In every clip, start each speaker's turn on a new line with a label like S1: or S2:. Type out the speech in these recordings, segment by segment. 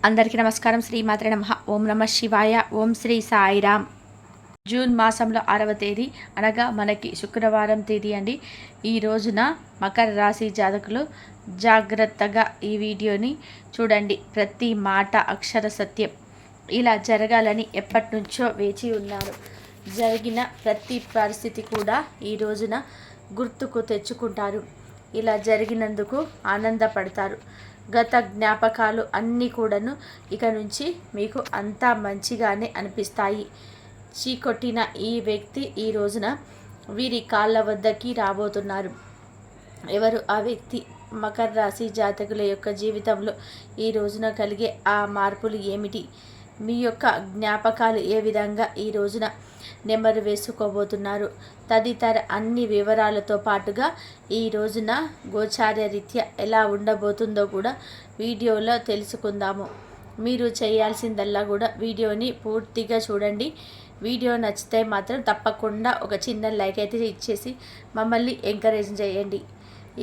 S1: అందరికీ నమస్కారం. శ్రీమాత్రే నమః. ఓం నమ శివాయ. ఓం శ్రీ సాయిరామ్. జూన్ మాసంలో 6వ తేదీ అనగా మనకి శుక్రవారం తేదీ అండి. ఈ రోజున మకర రాశి జాతకులు జాగ్రత్తగా ఈ వీడియోని చూడండి. ప్రతి మాట అక్షర సత్యం. ఇలా జరగాలని ఎప్పటి నుంచో వేచి ఉన్నారు. జరిగిన ప్రతి పరిస్థితి కూడా ఈ రోజున గుర్తుకు తెచ్చుకుంటారు. ఇలా జరిగినందుకు ఆనందపడతారు. గత జ్ఞాపకాలు అన్నీ కూడాను ఇక నుంచి మీకు అంతా మంచిగానే అనిపిస్తాయి. చీకొట్టిన ఈ వ్యక్తి ఈ రోజున వీరి కాళ్ళ వద్దకి రాబోతున్నారు. ఎవరు ఆ వ్యక్తి? మకర రాశి జాతకుల యొక్క జీవితంలో ఈ రోజున కలిగే ఆ మార్పులు ఏమిటి? మీ యొక్క జ్ఞాపకాలు ఏ విధంగా ఈ రోజున నెమరు వేసుకోబోతున్నారు? తదితర అన్ని వివరాలతో పాటుగా ఈ రోజున గోచార రీత్యా ఎలా ఉండబోతుందో కూడా వీడియోలో తెలుసుకుందాము. మీరు చేయాల్సిందల్లా కూడా వీడియోని పూర్తిగా చూడండి. వీడియో నచ్చితే మాత్రం తప్పకుండా ఒక చిన్న లైక్ అయితే ఇచ్చేసి మమ్మల్ని ఎంకరేజ్ చేయండి.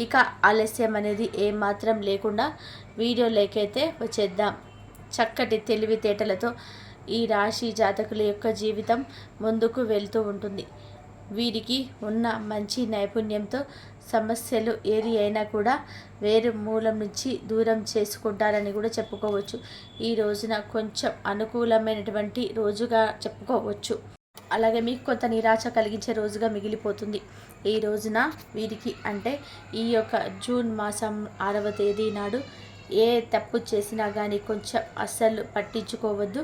S1: ఇక ఆలస్యం అనేది ఏమాత్రం లేకుండా వీడియోలోకైతే వచ్చేద్దాం. చక్కటి తెలివితేటలతో ఈ రాశి జాతకుల యొక్క జీవితం ముందుకు వెళ్తూ ఉంటుంది. వీరికి ఉన్న మంచి నైపుణ్యంతో సమస్యలు ఏది అయినా కూడా వేరు మూలం నుంచి దూరం చేసుకుంటారని కూడా చెప్పుకోవచ్చు. ఈ రోజున కొంచెం అనుకూలమైనటువంటి రోజుగా చెప్పుకోవచ్చు. అలాగే మీకు కొంత నిరాశ కలిగించే రోజుగా మిగిలిపోతుంది. ఈ రోజున వీరికి అంటే ఈ యొక్క జూన్ మాసం 6వ తేదీ నాడు ఏ తప్పు చేసినా కానీ కొంచెం అస్సలు పట్టించుకోవద్దు.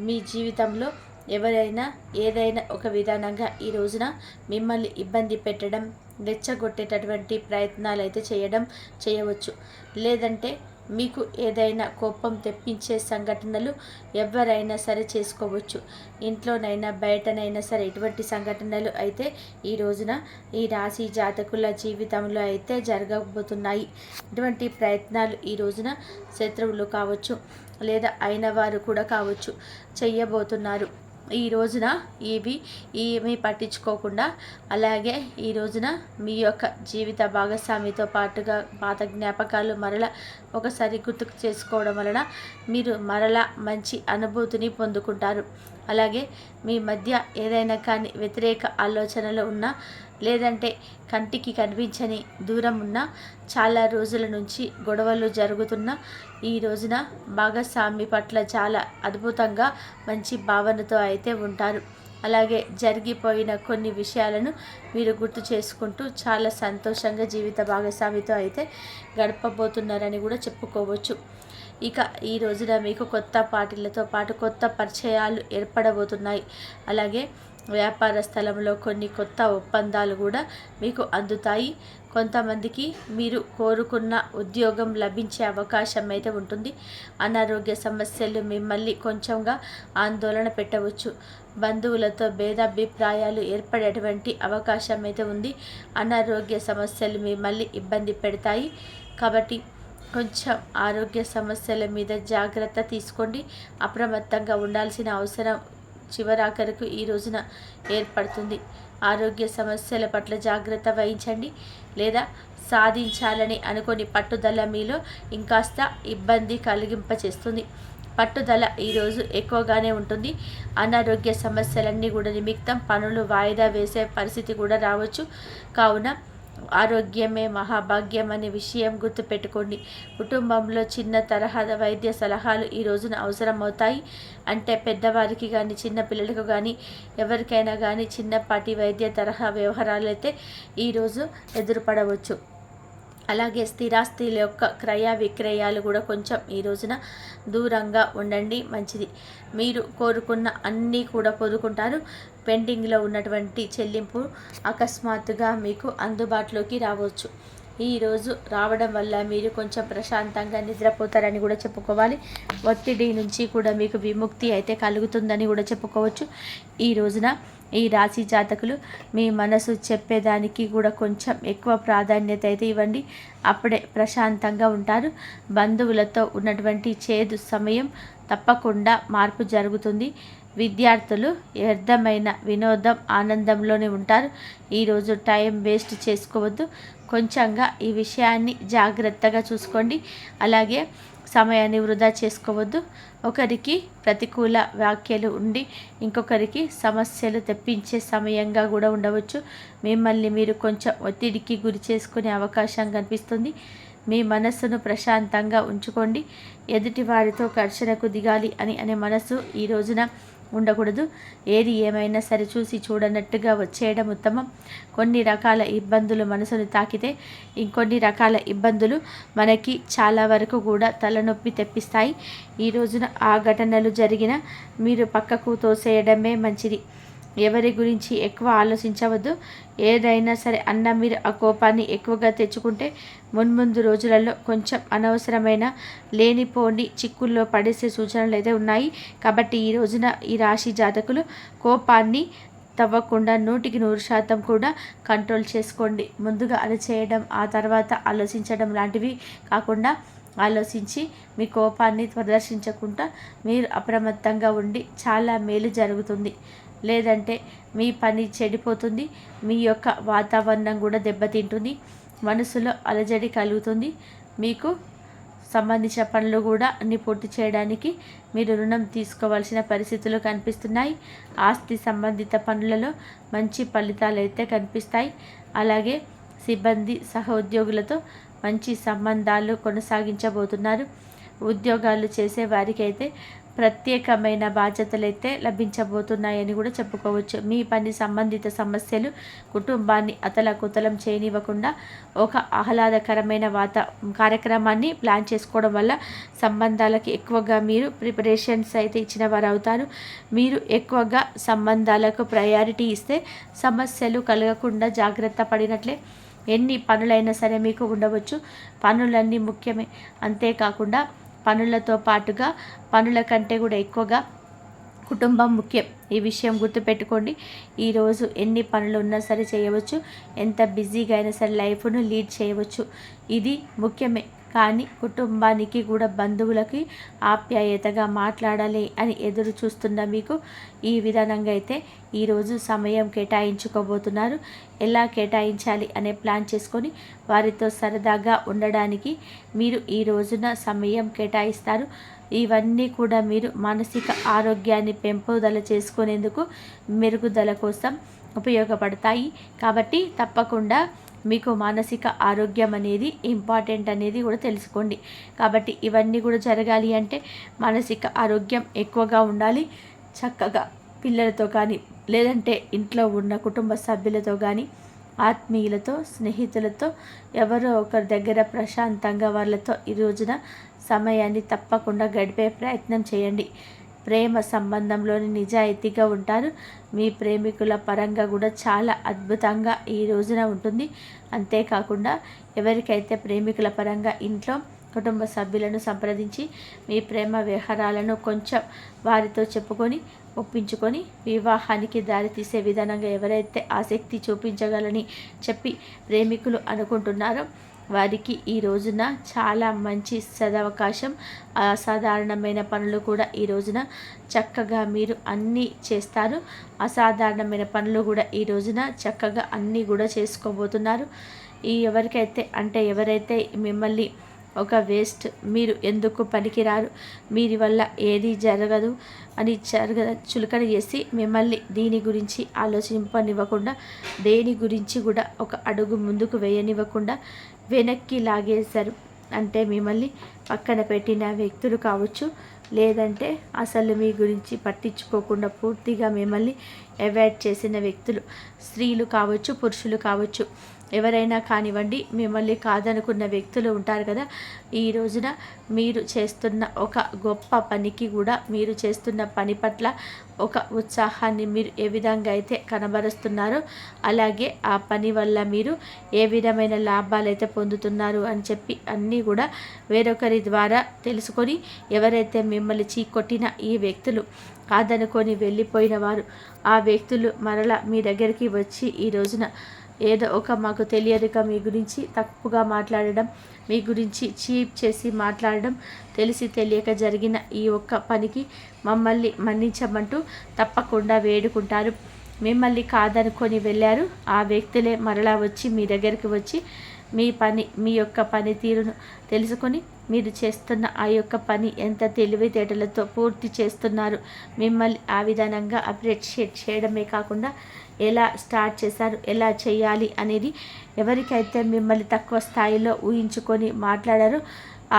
S1: మీ జీవితంలో ఎవరైనా ఏదైనా ఒక విధానంగా ఈ రోజున మిమ్మల్ని ఇబ్బంది పెట్టడం, రెచ్చగొట్టేటటువంటి ప్రయత్నాలు అయితే చేయవచ్చు. లేదంటే మీకు ఏదైనా కోపం తెప్పించే సంఘటనలు ఎవరైనా సరే చేసుకోవచ్చు. ఇంట్లోనైనా బయటనైనా సరే ఇటువంటి సంఘటనలు అయితే ఈ రోజున ఈ రాశి జాతకుల జీవితంలో అయితే జరగబోతున్నాయి. ఇటువంటి ప్రయత్నాలు ఈ రోజున శత్రువులు కావచ్చు లేదా అయిన వారు కూడా కావచ్చు చేయబోతున్నారు. ఈ రోజున ఏమీ పట్టించుకోకుండా అలాగే ఈ రోజున మీ యొక్క జీవిత భాగస్వామితో పాటుగా పాత జ్ఞాపకాలు మరలా ఒకసారి గుర్తుకు చేసుకోవడం వలన మీరు మరలా మంచి అనుభూతిని పొందుకుంటారు. అలాగే మీ మధ్య ఏదైనా కానీ వ్యతిరేక ఆలోచనలు ఉన్నా లేదంటే కంటికి కనిపించని దూరం ఉన్న చాలా రోజుల నుంచి గొడవలు జరుగుతున్న ఈ రోజున భాగస్వామి పట్ల చాలా అద్భుతంగా మంచి భావనతో అయితే ఉంటారు. అలాగే జరిగిపోయిన కొన్ని విషయాలను మీరు గుర్తు చేసుకుంటూ చాలా సంతోషంగా జీవిత భాగస్వామితో అయితే గడపబోతున్నారని కూడా చెప్పుకోవచ్చు. ఇక ఈ రోజున మీకు కొత్త పార్టీలతో పాటు కొత్త పరిచయాలు ఏర్పడబోతున్నాయి. అలాగే వ్యాపార స్థలంలో కొన్ని కొత్త ఒప్పందాలు కూడా మీకు అందుతాయి. కొంతమందికి మీరు కోరుకున్న ఉద్యోగం లభించే అవకాశం అయితే ఉంటుంది. అనారోగ్య సమస్యలు మిమ్మల్ని కొంచెంగా ఆందోళన పెట్టవచ్చు. బంధువులతో భేదాభిప్రాయాలు ఏర్పడేటువంటి అవకాశం అయితే ఉంది. అనారోగ్య సమస్యలు మిమ్మల్ని ఇబ్బంది పెడతాయి కాబట్టి కొంచెం ఆరోగ్య సమస్యల మీద జాగ్రత్త తీసుకోండి. అప్రమత్తంగా ఉండాల్సిన అవసరం చివరాఖరకు ఈ రోజున ఏర్పడుతుంది. ఆరోగ్య సమస్యల పట్ల జాగ్రత్త వహించండి. లేదా సాధించాలని అనుకొని పట్టుదల మీలో ఇంకాస్త ఇబ్బంది కలిగింపచేస్తుంది. పట్టుదల ఈరోజు ఎక్కువగానే ఉంటుంది. అనారోగ్య సమస్యలన్నీ కూడా నిమిత్తం పనులు వాయిదా వేసే పరిస్థితి కూడా రావచ్చు. కావున ఆరోగ్యమే మహాభాగ్యం అనే విషయం గుర్తుపెట్టుకోండి. కుటుంబంలో చిన్న తరహా వైద్య సలహాలు ఈ రోజున అవసరం అవుతాయి. అంటే పెద్దవారికి కానీ చిన్న పిల్లలకు కానీ ఎవరికైనా కానీ చిన్నపాటి వైద్య తరహా వ్యవహారాలు అయితే ఈరోజు ఎదురుపడవచ్చు. అలాగే స్థిరాస్తుల యొక్క క్రయ విక్రయాలు కూడా కొంచెం ఈ రోజున దూరంగా ఉండండి, మంచిది. మీరు కోరుకున్న అన్నీ కూడా పొందుకుంటారు. పెండింగ్లో ఉన్నటువంటి చెల్లింపు అకస్మాత్తుగా మీకు అందుబాటులోకి రావచ్చు. ఈరోజు రావడం వల్ల మీరు కొంచెం ప్రశాంతంగా నిద్రపోతారని కూడా చెప్పుకోవాలి. ఒత్తిడి నుంచి కూడా మీకు విముక్తి అయితే కలుగుతుందని కూడా చెప్పుకోవచ్చు. ఈ రోజున ఈ రాశి జాతకులు మీ మనసు చెప్పేదానికి కూడా కొంచెం ఎక్కువ ప్రాధాన్యత అయితే ఇవ్వండి. అప్పుడే ప్రశాంతంగా ఉంటారు. బంధువులతో ఉన్నటువంటి చేదు సమయం తప్పకుండా మార్పు జరుగుతుంది. విద్యార్థులు వ్యర్థమైన వినోదం ఆనందంలోనే ఉంటారు. ఈరోజు టైం వేస్ట్ చేసుకోవద్దు. కొంచెంగా ఈ విషయాన్ని జాగ్రత్తగా చూసుకోండి. అలాగే సమయాన్ని వృధా చేసుకోవద్దు. ఒకరికి ప్రతికూల వ్యాఖ్యలు ఉండి ఇంకొకరికి సమస్యలు తెప్పించే సమయంగా కూడా ఉండవచ్చు. మిమ్మల్ని మీరు కొంచెం ఒత్తిడికి గురి చేసుకునే అవకాశం కనిపిస్తుంది. మీ మనస్సును ప్రశాంతంగా ఉంచుకోండి. ఎదుటి వారితో ఘర్షణకు దిగాలి అనే మనసు ఈ రోజున ఉండకూడదు. ఏది ఏమైనా సరే చూసి చూడనట్టుగా వచ్చేయడం ఉత్తమం. కొన్ని రకాల ఇబ్బందులు మనసును తాకితే ఇంకొన్ని రకాల ఇబ్బందులు మనకి చాలా వరకు కూడా తలనొప్పి తెప్పిస్తాయి. ఈ రోజున ఆ ఘటనలు జరిగిన మీరు పక్కకు తోసేయడమే మంచిది. ఎవరి గురించి ఎక్కువ ఆలోచించవద్దు. ఏదైనా సరే అన్న మీరు ఆ కోపాన్ని ఎక్కువగా తెచ్చుకుంటే మున్ముందు రోజులలో కొంచెం అనవసరమైన లేనిపోని చిక్కుల్లో పడేసే సూచనలు అయితే ఉన్నాయి. కాబట్టి ఈ రోజున ఈ రాశి జాతకులు కోపాన్ని తవ్వకుండా 100% కూడా కంట్రోల్ చేసుకోండి. ముందుగా అది చేయడం, ఆ తర్వాత ఆలోచించడం లాంటివి కాకుండా ఆలోచించి మీ కోపాన్ని ప్రదర్శించకుండా మీరు అప్రమత్తంగా ఉండి చాలా మేలు జరుగుతుంది. లేదంటే మీ పని చెడిపోతుంది. మీ యొక్క వాతావరణం కూడా దెబ్బతింటుంది. మనసులో అలజడి కలుగుతుంది. మీకు సంబంధించిన పనులు కూడా అన్ని పూర్తి చేయడానికి మీరు రుణం తీసుకోవాల్సిన పరిస్థితులు కనిపిస్తున్నాయి. ఆస్తి సంబంధిత పనులలో మంచి ఫలితాలు అయితే కనిపిస్తాయి. అలాగే సిబ్బంది సహోద్యోగులతో మంచి సంబంధాలు కొనసాగించబోతున్నారు. ఉద్యోగాలు చేసే వారికి అయితే ప్రత్యేకమైన బాధ్యతలు అయితే లభించబోతున్నాయని కూడా చెప్పుకోవచ్చు. మీ పని సంబంధిత సమస్యలు కుటుంబాన్ని అతలకుతలం చేయనివ్వకుండా ఒక ఆహ్లాదకరమైన కార్యక్రమాన్ని ప్లాన్ చేసుకోవడం వల్ల సంబంధాలకి ఎక్కువగా మీరు ప్రిపరేషన్స్ అయితే ఇచ్చిన వారు అవుతారు. మీరు ఎక్కువగా సంబంధాలకు ప్రయారిటీ ఇస్తే సమస్యలు కలగకుండా జాగ్రత్త పడినట్లే. ఎన్ని పనులైనా సరే మీకు ఉండవచ్చు. పనులన్నీ ముఖ్యమే. అంతేకాకుండా పనులతో పాటుగా పనుల కంటే కూడా ఎక్కువగా కుటుంబం ముఖ్యం. ఈ విషయం గుర్తుపెట్టుకోండి. ఈరోజు ఎన్ని పనులు ఉన్నా సరే చేయవచ్చు. ఎంత బిజీగా అయినా సరే లైఫ్ను లీడ్ చేయవచ్చు. ఇది ముఖ్యమే. కానీ కుటుంబానికి కూడా బంధువులకి ఆప్యాయతగా మాట్లాడాలి అని ఎదురు చూస్తున్న మీకు ఈ విధానంగా అయితే ఈరోజు సమయం కేటాయించుకోబోతున్నారు. ఎలా కేటాయించాలి అనే ప్లాన్ చేసుకొని వారితో సరదాగా ఉండడానికి మీరు ఈ రోజున సమయం కేటాయిస్తారు. ఇవన్నీ కూడా మీరు మానసిక ఆరోగ్యాన్ని పెంపుదల చేసుకునేందుకు మెరుగుదల కోసం ఉపయోగపడతాయి. కాబట్టి తప్పకుండా మీకు మానసిక ఆరోగ్యం అనేది ఇంపార్టెంట్ అనేది కూడా తెలుసుకోండి. కాబట్టి ఇవన్నీ కూడా జరగాలి అంటే మానసిక ఆరోగ్యం ఎక్కువగా ఉండాలి. చక్కగా పిల్లలతో కానీ లేదంటే ఇంట్లో ఉన్న కుటుంబ సభ్యులతో కానీ ఆత్మీయులతో స్నేహితులతో ఎవరో ఒకరి దగ్గర ప్రశాంతంగా వాళ్ళతో ఈ రోజున సమయాన్ని తప్పకుండా గడిపే ప్రయత్నం చేయండి. ప్రేమ సంబంధంలోని నిజాయితీగా ఉంటారు. మీ ప్రేమికుల పరంగా కూడా చాలా అద్భుతంగా ఈ రోజున ఉంటుంది. అంతేకాకుండా ఎవరికైతే ప్రేమికుల పరంగా ఇంట్లో కుటుంబ సభ్యులను సంప్రదించి మీ ప్రేమ వ్యవహారాలను కొంచెం వారితో చెప్పుకొని ఒప్పించుకొని వివాహానికి దారితీసే విధానంగా ఎవరైతే ఆసక్తి చూపించగలని చెప్పి ప్రేమికులు అనుకుంటున్నారో వారికి ఈ రోజున చాలా మంచి సదవకాశం. అసాధారణమైన పనులు కూడా ఈ రోజున చక్కగా మీరు అన్నీ చేస్తారు. అసాధారణమైన పనులు కూడా ఈ రోజున చక్కగా అన్నీ కూడా చేసుకోబోతున్నారు. ఎవరైతే మిమ్మల్ని ఒక వేస్ట్, మీరు ఎందుకు పనికిరారు, మీరి వల్ల ఏది జరగదు అని చులకన చేసి మిమ్మల్ని దీని గురించి ఆలోచింపనివ్వకుండా, దేని గురించి కూడా ఒక అడుగు ముందుకు వేయనివ్వకుండా వెనక్కి లాగేశారు అంటే మిమ్మల్ని పక్కన పెట్టిన వ్యక్తులు కావచ్చు, లేదంటే అసలు మీ గురించి పట్టించుకోకుండా పూర్తిగా మిమ్మల్ని అవాయిడ్ చేసిన వ్యక్తులు, స్త్రీలు కావచ్చు పురుషులు కావచ్చు, ఎవరైనా కానివ్వండి, మిమ్మల్ని కాదనుకున్న వ్యక్తులు ఉంటారు కదా. ఈ రోజున మీరు చేస్తున్న ఒక గొప్ప పనికి కూడా, మీరు చేస్తున్న పని పట్ల ఒక ఉత్సాహాన్ని మీరు ఏ విధంగా అయితే కనబరుస్తున్నారో అలాగే ఆ పని వల్ల మీరు ఏ విధమైన లాభాలు అయితే పొందుతున్నారు అని చెప్పి అన్నీ కూడా వేరొకరి ద్వారా తెలుసుకొని ఎవరైతే మిమ్మల్ని చీకొట్టిన ఈ వ్యక్తులు కాదనుకొని వెళ్ళిపోయిన వారు, ఆ వ్యక్తులు మరలా మీ దగ్గరికి వచ్చి ఈ రోజున ఏదో ఒక మాకు తెలియదుగా మీ గురించి తప్పుగా మాట్లాడడం, మీ గురించి చీప్ చేసి మాట్లాడడం, తెలిసి తెలియక జరిగిన ఈ ఒక్క పనికి మమ్మల్ని మన్నించమంటూ తప్పకుండా వేడుకుంటారు. మిమ్మల్ని కాదనుకొని వెళ్ళారు ఆ వ్యక్తులే మరలా వచ్చి మీ దగ్గరికి వచ్చి మీ యొక్క పనితీరును తెలుసుకొని మీరు చేస్తున్న ఆ యొక్క పని ఎంత తెలివితేటలతో పూర్తి చేస్తున్నారు. మిమ్మల్ని ఆ విధానంగా అప్రిషియేట్ చేయడమే కాకుండా ఎలా స్టార్ట్ చేశారు, ఎలా చేయాలి అనేది ఎవరికైతే మిమ్మల్ని తక్కువ స్థాయిలో ఊహించుకొని మాట్లాడారో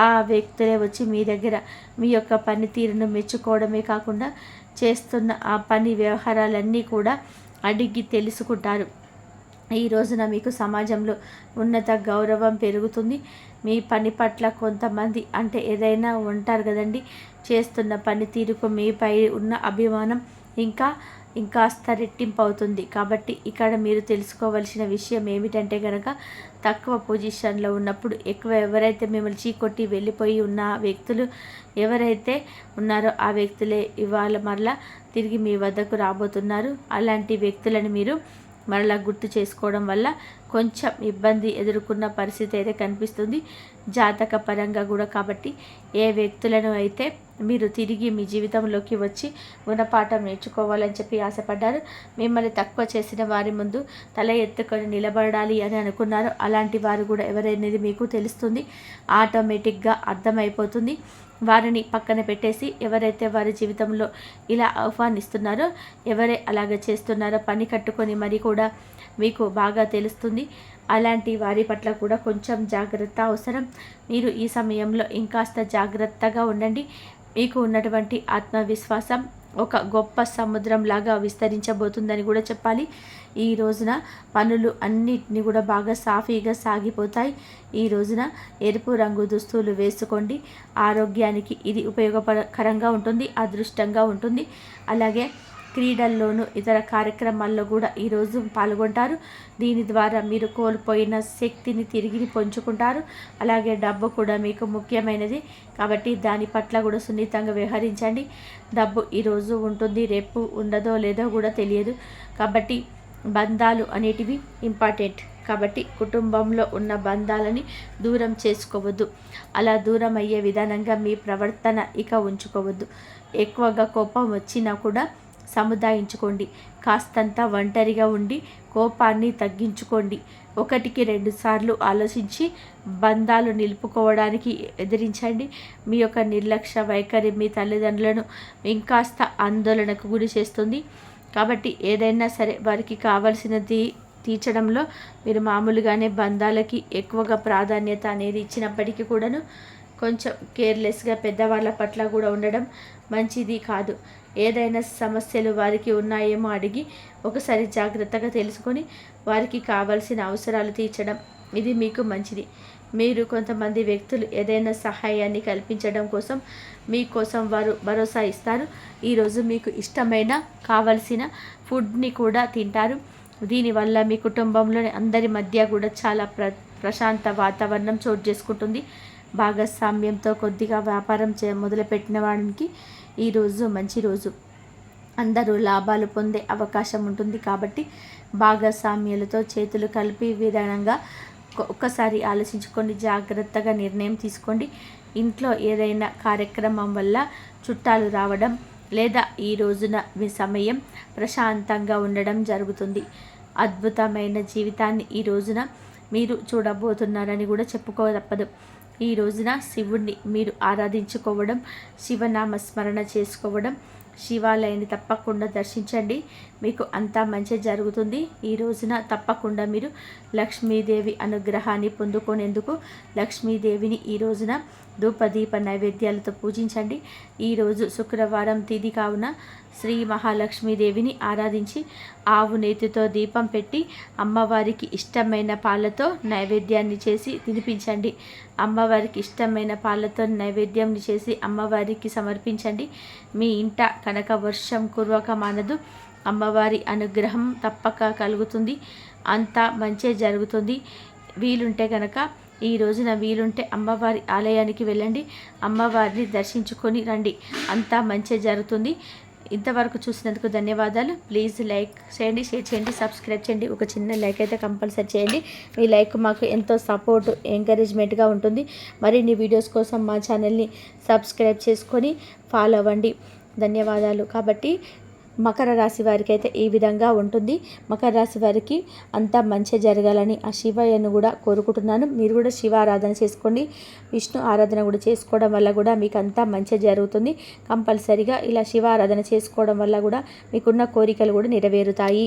S1: ఆ వ్యక్తులే వచ్చి మీ దగ్గర మీ యొక్క పనితీరును మెచ్చుకోవడమే కాకుండా చేస్తున్న ఆ పని వ్యవహారాలన్నీ కూడా అడిగి తెలుసుకుంటారు. ఈ రోజున మీకు సమాజంలో ఉన్నత గౌరవం పెరుగుతుంది. మీ పని పట్ల కొంతమంది అంటే ఏదైనా ఉంటారు కదండి, చేస్తున్న పనితీరుకు మీపై ఉన్న అభిమానం ఇంకాస్త రెట్టింపు అవుతుంది. కాబట్టి ఇక్కడ మీరు తెలుసుకోవలసిన విషయం ఏమిటంటే కనుక, తక్కువ పొజిషన్లో ఉన్నప్పుడు ఎవరైతే మిమ్మల్ని చీకొట్టి వెళ్ళిపోయి ఉన్న వ్యక్తులు ఎవరైతే ఉన్నారో ఆ వ్యక్తులే ఇవాళ మరలా తిరిగి మీ వద్దకు రాబోతున్నారు. అలాంటి వ్యక్తులను మీరు మరలా గుర్తు చేసుకోవడం వల్ల కొంచెం ఇబ్బంది ఎదుర్కొన్న పరిస్థితి అయితే కనిపిస్తుంది జాతక పరంగా కూడా. కాబట్టి ఏ వ్యక్తులను అయితే మీరు తిరిగి మీ జీవితంలోకి వచ్చి గుణపాఠం నేర్చుకోవాలని చెప్పి ఆశపడ్డారు, మిమ్మల్ని తక్కువ చేసిన వారి ముందు తల ఎత్తుకొని నిలబడాలి అని అనుకున్నారు, అలాంటి వారు కూడా ఎవరనేది మీకు తెలుస్తుంది, ఆటోమేటిక్గా అర్థమైపోతుంది. వారిని పక్కన పెట్టేసి ఎవరైతే వారి జీవితంలో ఇలా ఆహ్వానిస్తున్నారో, ఎవరే అలాగ చేస్తున్నారో పని కట్టుకొని మరి కూడా మీకు బాగా తెలుస్తుంది. అలాంటి వారి పట్ల కూడా కొంచెం జాగ్రత్త అవసరం. మీరు ఈ సమయంలో ఇంకాస్త జాగ్రత్తగా ఉండండి. మీకు ఉన్నటువంటి ఆత్మవిశ్వాసం ఒక గొప్ప సముద్రంలాగా విస్తరించబోతుందని కూడా చెప్పాలి. ఈ రోజున పనులు అన్నిటిని కూడా బాగా సాఫీగా సాగిపోతాయి. ఈ రోజున ఎరుపు రంగు దుస్తులు వేసుకోండి. ఆరోగ్యానికి ఇది ఉపయోగకరంగా ఉంటుంది, అదృష్టంగా ఉంటుంది. అలాగే క్రీడల్లోనూ ఇతర కార్యక్రమాల్లో కూడా ఈరోజు పాల్గొంటారు. దీని ద్వారా మీరు కోల్పోయిన శక్తిని తిరిగి పొంచుకుంటారు. అలాగే డబ్బు కూడా మీకు ముఖ్యమైనది కాబట్టి దాని పట్ల కూడా సున్నితంగా వ్యవహరించండి. డబ్బు ఈరోజు ఉంటుంది, రేపు ఉండదో లేదో కూడా తెలియదు. కాబట్టి బంధాలు అనేటివి ఇంపార్టెంట్. కాబట్టి కుటుంబంలో ఉన్న బంధాలని దూరం చేసుకోవద్దు. అలా దూరం అయ్యే విధానంగా మీ ప్రవర్తన ఇక ఉంచుకోవద్దు. ఎక్కువగా కోపం వచ్చినా కూడా సముదాయించుకోండి. కాస్తంత ఒంటరిగా ఉండి కోపాన్ని తగ్గించుకోండి. 1-2 సార్లు ఆలోచించి బంధాలు నిలుపుకోవడానికి ఎదిరించండి. మీ యొక్క నిర్లక్ష్య వైఖరి మీ తల్లిదండ్రులను ఇంకాస్త ఆందోళనకు గురి చేస్తుంది. కాబట్టి ఏదైనా సరే వారికి కావాల్సినది తీర్చడంలో మీరు మామూలుగానే బంధాలకి ఎక్కువగా ప్రాధాన్యత అనేది ఇచ్చినప్పటికీ కూడాను కొంచెం కేర్లెస్గా పెద్దవాళ్ళ పట్ల కూడా ఉండడం మంచిది కాదు. ఏదైనా సమస్యలు వారికి ఉన్నాయేమో అడిగి ఒకసారి జాగ్రత్తగా తెలుసుకొని వారికి కావాల్సిన అవసరాలు తీర్చడం ఇది మీకు మంచిది. మీరు కొంతమంది వ్యక్తులు ఏదైనా సహాయాన్ని కల్పించడం కోసం మీకోసం వారు భరోసా ఇస్తారు. ఈరోజు మీకు ఇష్టమైన కావలసిన ఫుడ్ని కూడా తింటారు. దీనివల్ల మీ కుటుంబంలోని అందరి మధ్య కూడా చాలా ప్రశాంత వాతావరణం చోటు చేసుకుంటుంది. భాగస్వామ్యంతో కొద్దిగా వ్యాపారం మొదలుపెట్టిన వాడికి ఈరోజు మంచి రోజు. అందరూ లాభాలు పొందే అవకాశం ఉంటుంది. కాబట్టి భాగస్వామ్యాలతో చేతులు కలిపి విధానంగా ఒక్కసారి ఆలోచించుకోండి, జాగ్రత్తగా నిర్ణయం తీసుకోండి. ఇంట్లో ఏదైనా కార్యక్రమం వల్ల చుట్టాలు రావడం లేదా ఈ రోజున మీ సమయం ప్రశాంతంగా ఉండడం జరుగుతుంది. అద్భుతమైన జీవితాన్ని ఈ రోజున మీరు చూడబోతున్నారని కూడా చెప్పుకోతప్పదు. ఈ రోజున శివుణ్ణి మీరు ఆరాధించుకోవడం, శివనామ స్మరణ చేసుకోవడం, శివాలయాన్ని తప్పకుండా దర్శించండి. మీకు అంతా మంచి జరుగుతుంది. ఈ రోజున తప్పకుండా మీరు లక్ష్మీదేవి అనుగ్రహాన్ని పొందుకునేందుకు లక్ష్మీదేవిని ఈ రోజున ధూపదీప నైవేద్యాలతో పూజించండి. ఈరోజు శుక్రవారం తిథి కావున శ్రీ మహాలక్ష్మీదేవిని ఆరాధించి ఆవు నేతితో దీపం పెట్టి అమ్మవారికి ఇష్టమైన పాలతో నైవేద్యాన్ని చేసి తినిపించండి. అమ్మవారికి ఇష్టమైన పాలతో నైవేద్యం చేసి అమ్మవారికి సమర్పించండి. మీ ఇంట కనక వర్షం కురవకమానదు. అమ్మవారి అనుగ్రహం తప్పక కలుగుతుంది. అంతా మంచే జరుగుతుంది. వీలుంటే కనుక ఈ రోజున వీలుంటే అమ్మవారి ఆలయానికి వెళ్ళండి, అమ్మవారిని దర్శించుకొని రండి. అంతా మంచే జరుగుతుంది. ఇంతవరకు చూసినందుకు ధన్యవాదాలు. ప్లీజ్ లైక్ చేయండి, షేర్ చేయండి, సబ్స్క్రైబ్ చేయండి. ఒక చిన్న లైక్ అయితే కంపల్సరీ చేయండి. మీ లైక్ మాకు ఎంతో సపోర్ట్, ఎంకరేజ్మెంట్గా ఉంటుంది. మరిన్ని వీడియోస్ కోసం మా ఛానల్ని సబ్స్క్రైబ్ చేసుకొని ఫాలో అవ్వండి. ధన్యవాదాలు. కాబట్టి మకర రాశి వారికి అయితే ఈ విధంగా ఉంటుంది. మకర రాశి వారికి అంతా మంచి జరగాలని ఆ శివయ్యను కూడా కోరుకుంటున్నాను. మీరు కూడా శివ ఆరాధన చేసుకోండి. విష్ణు ఆరాధన కూడా చేసుకోవడం వల్ల కూడా మీకు అంతా మంచి జరుగుతుంది. కంపల్సరిగా ఇలా శివ ఆరాధన చేసుకోవడం వల్ల కూడా మీకున్న కోరికలు కూడా నెరవేరుతాయి.